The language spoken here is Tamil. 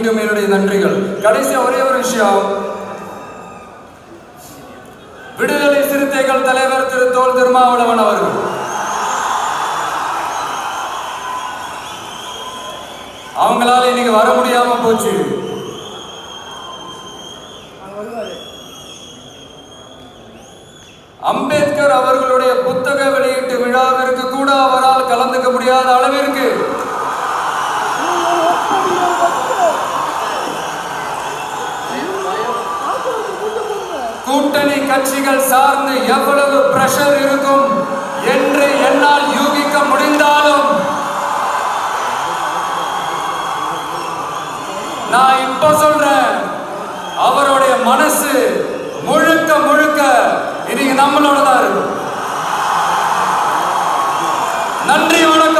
மீண்டும் என்னுடைய நன்றிகள். கடைசியா ஒரே ஒரு விஷயம், விடுதலை சிறுத்தைகள் தலைவர் திரு தோல் திருமாவளவன் அவர்கள் அவங்களால இன்னைக்கு வர முடியாம போச்சு. அம்பேத்கர் அவர்களுடைய புத்தக வெளியீட்டு விழாவிற்கு கூட அவரால் கலந்துக்க முடியாத அளவிற்கு கூட்டணி கட்சிகள் சார்ந்து எவ்வளவு பிரஷர் இருக்கும் என்று என்னால் யூகிக்க முடிந்தாலும் நான் இப்ப சொல்றேன், அவருடைய மனசு முழுக்க முழுக்க இன்னைக்கு நம்மளோட தான் இருக்கு. நன்றி, வணக்கம்.